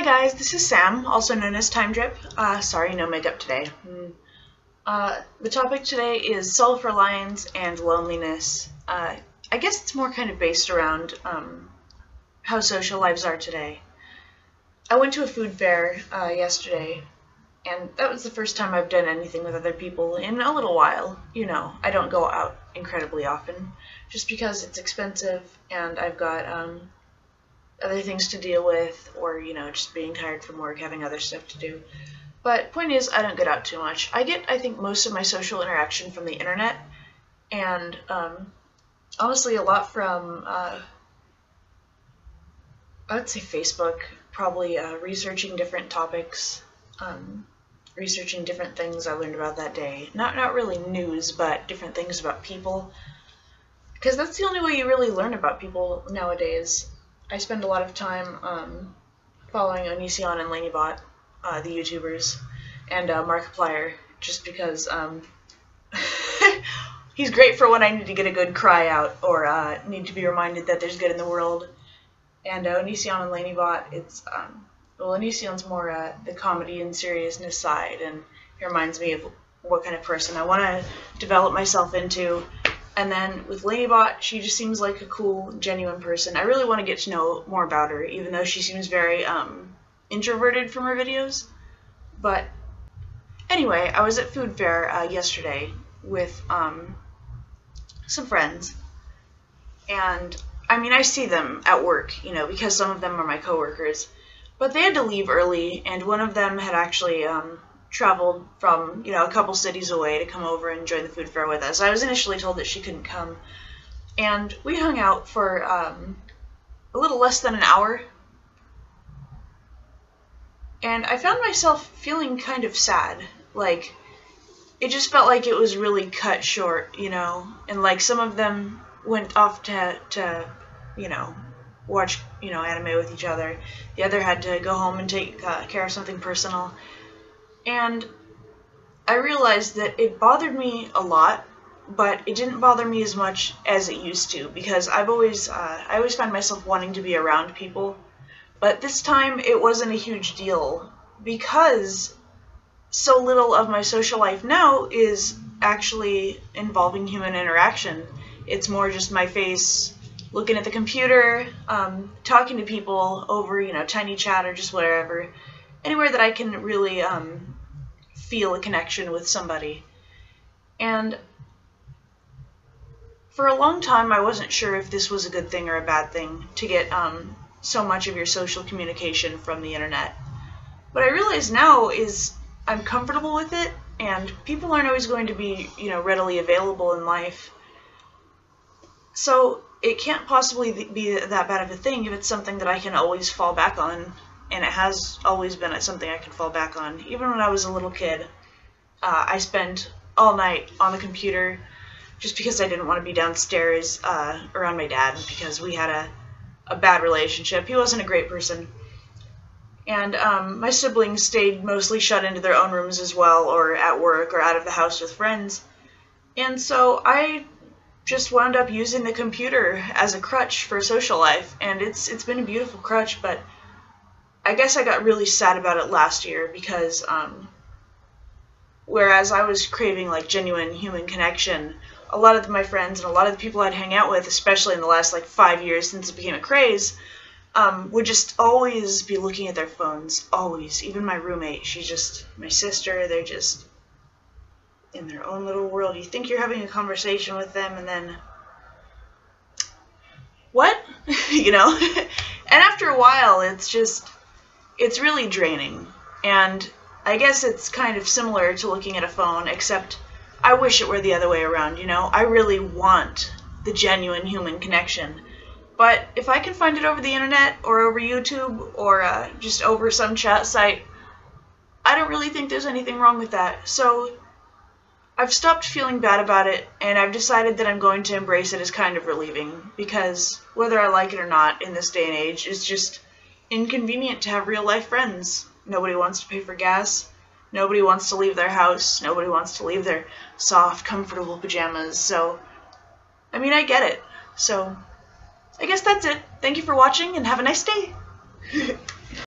guys, this is Sam, also known as Time Drip. Sorry, no makeup today. The topic today is self-reliance and loneliness. I guess it's more kind of based around how social lives are today. I went to a food fair yesterday, and that was the first time I've done anything with other people in a little while. You know, I don't go out incredibly often, just because it's expensive and I've got other things to deal with, or, you know, just being tired from work, having other stuff to do. But point is, I don't get out too much. I get, I think, most of my social interaction from the internet, and honestly a lot from, I would say Facebook, probably researching different topics, researching different things I learned about that day. Not really news, but different things about people, because that's the only way you really learn about people nowadays. I spend a lot of time following Onision and Lanybot, the YouTubers, and Markiplier, just because he's great for when I need to get a good cry out or need to be reminded that there's good in the world. And Onision and Lanybot, it's, well, Onision's more the comedy and seriousness side, and he reminds me of what kind of person I want to develop myself into. And then with Lanybot, she just seems like a cool, genuine person. I really want to get to know more about her, even though she seems very introverted from her videos. But anyway, I was at food fair yesterday with some friends, and I mean, I see them at work, you know, because some of them are my coworkers, but they had to leave early, and one of them had actually traveled from, you know, a couple cities away to come over and join the food fair with us. I was initially told that she couldn't come, and we hung out for a little less than an hour, and I found myself feeling kind of sad. Like, it just felt like it was really cut short, you know, and like some of them went off to you know, watch, you know, anime with each other. The other had to go home and take care of something personal. And I realized that it bothered me a lot, but it didn't bother me as much as it used to, because I always find myself wanting to be around people. But this time it wasn't a huge deal, because so little of my social life now is actually involving human interaction. It's more just my face looking at the computer, talking to people over, you know, Tiny Chat or just wherever. Anywhere that I can really feel a connection with somebody. And for a long time I wasn't sure if this was a good thing or a bad thing, to get so much of your social communication from the internet. What I realize now is I'm comfortable with it, and people aren't always going to be, you know, readily available in life. So it can't possibly be that bad of a thing if it's something that I can always fall back on. And it has always been something I can fall back on. Even when I was a little kid, I spent all night on the computer just because I didn't want to be downstairs around my dad, because we had a bad relationship. He wasn't a great person. And my siblings stayed mostly shut into their own rooms as well, or at work, or out of the house with friends. And so I just wound up using the computer as a crutch for social life. And it's been a beautiful crutch, but I guess I got really sad about it last year, because whereas I was craving like genuine human connection, a lot of my friends and a lot of the people I'd hang out with, especially in the last like 5 years since it became a craze, would just always be looking at their phones, always. Even my roommate, she's just, my sister, they're just in their own little world. You think you're having a conversation with them, and then, what? You know? And after a while, it's really draining. And I guess it's kind of similar to looking at a phone, except I wish it were the other way around, you know? I really want the genuine human connection. But if I can find it over the internet, or over YouTube, or just over some chat site, I don't really think there's anything wrong with that. So I've stopped feeling bad about it, and I've decided that I'm going to embrace it as kind of relieving, because whether I like it or not in this day and age, it's just inconvenient to have real-life friends. Nobody wants to pay for gas. Nobody wants to leave their house. Nobody wants to leave their soft, comfortable pajamas. So, I mean, I get it. So, I guess that's it. Thank you for watching, and have a nice day.